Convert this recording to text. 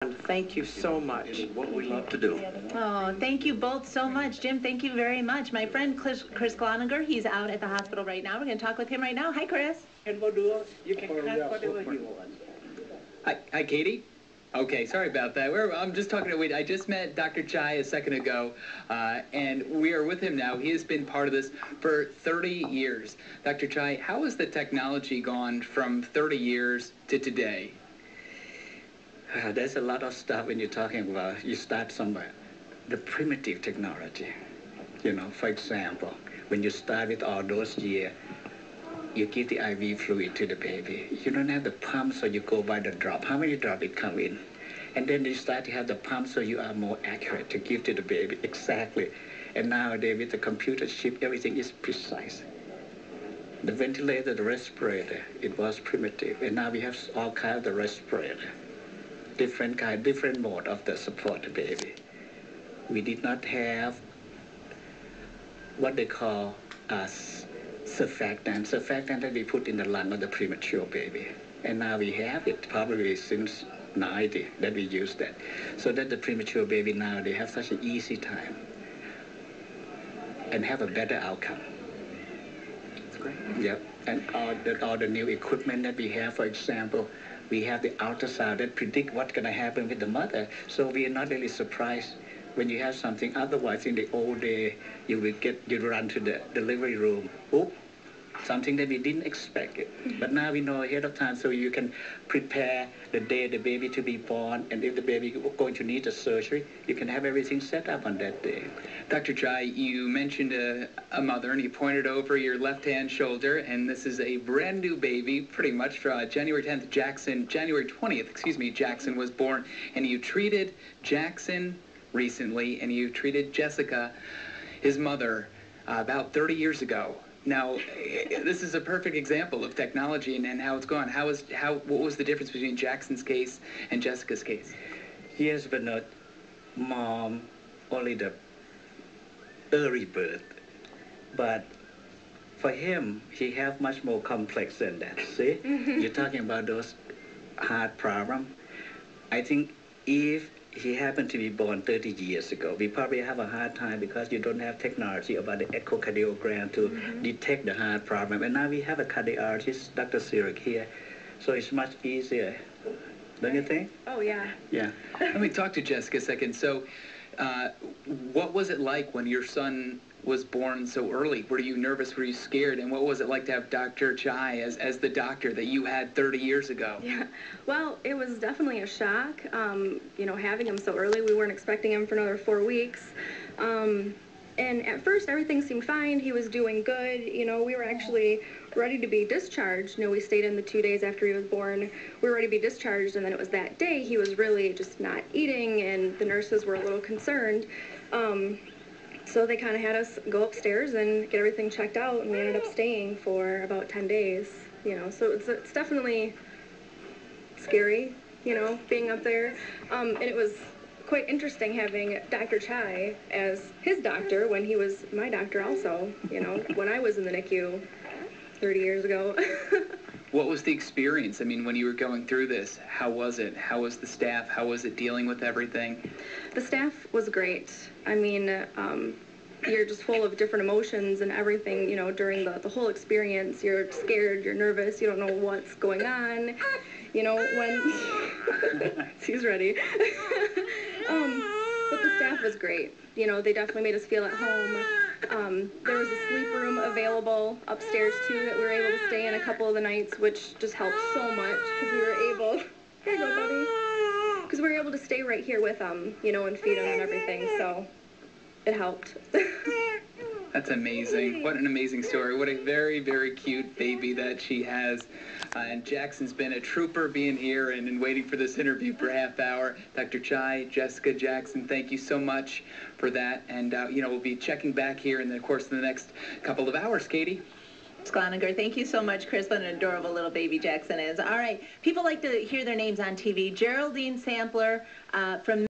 Thank you so much. It's what we love to do. Oh, thank you both so much. Jim, thank you very much. My friend Chris Gloninger, he's out at the hospital right now. We're going to talk with him right now. Hi, Chris. You can cut whatever you want. Hi, Katie. Okay, sorry about that. I'm just talking to I just met Dr. Chai a second ago, and we are with him now. He has been part of this for 30 years. Dr. Chai, how has the technology gone from 30 years to today? There's a lot of stuff when you're talking about, you start somewhere. The primitive technology, for example, when you start with all those years, you give the IV fluid to the baby. You don't have the pump, so you go by the drop. How many drops it come in? And then you start to have the pump, so you are more accurate to give to the baby. Exactly. And nowadays, with the computer chip, everything is precise. The ventilator, the respirator, it was primitive. And now we have all kinds of the respirator. Different mode of the support the baby. We did not have what they call surfactant. Surfactant that we put in the lung of the premature baby. And now we have it probably since 90 that we use that. So that the premature baby now, they have such an easy time and have a better outcome. That's great. Yep. And all the new equipment that we have, for example, we have the ultrasound that predict what's going to happen with the mother. So we are not really surprised when you have something. Otherwise, in the old day, you'd run to the delivery room. Oop, something that we didn't expect it. But now we know ahead of time, so you can prepare the day the baby to be born, and if the baby is going to need a surgery, you can have everything set up on that day. Dr. Chai, you mentioned a mother, and you pointed over your left-hand shoulder, and this is a brand new baby, pretty much, from January 10th, January 20th, excuse me, Jackson was born, and you treated Jackson recently, and you treated Jessica, his mother, about 30 years ago. Now, this is a perfect example of technology and how it's gone. What was the difference between Jackson's case and Jessica's case? Yes, but not mom, only the early birth. But for him, he have much more complex than that. See? You're talking about those heart problems. I think if he happened to be born 30 years ago, we probably have a hard time because you don't have technology about the echocardiogram to detect the heart problem. And now we have a cardiologist, Dr. Sirik here, so it's much easier. Don't you think? Oh, yeah. Yeah. Let me talk to Jessica a second. So, what was it like when your son was born so early? Were you nervous? Were you scared? And what was it like to have Dr. Chai as the doctor that you had 30 years ago? Yeah, well, it was definitely a shock, having him so early. We weren't expecting him for another 4 weeks. And at first, everything seemed fine. He was doing good. We were actually ready to be discharged. We stayed in the 2 days after he was born. We were ready to be discharged, and then it was that day he was really just not eating, and the nurses were a little concerned. So they kind of had us go upstairs and get everything checked out, and we ended up staying for about 10 days, So it's definitely scary, being up there. And it was quite interesting having Dr. Chai as his doctor when he was my doctor also, when I was in the NICU 30 years ago. What was the experience? I mean, when you were going through this, how was it? How was the staff? How was it dealing with everything? The staff was great. I mean, you're just full of different emotions and everything, during the whole experience. You're scared, you're nervous, you don't know what's going on, when he's ready. But the staff was great. They definitely made us feel at home. There was a sleep room available upstairs, too, that we were able to stay in a couple of the nights, which just helped so much, because we were able... Here you go, buddy. Because we were able to stay right here with them, and feed them and everything, so it helped. That's amazing. What an amazing story. What a very, very cute baby that she has. And Jackson's been a trooper being here and waiting for this interview for a half hour. Dr. Chai, Jessica, Jackson, thank you so much for that. And, we'll be checking back here in the course of the next couple of hours, Katie. Gloninger, thank you so much, Chris. What an adorable little baby Jackson is. All right. People like to hear their names on TV. Geraldine Sampler from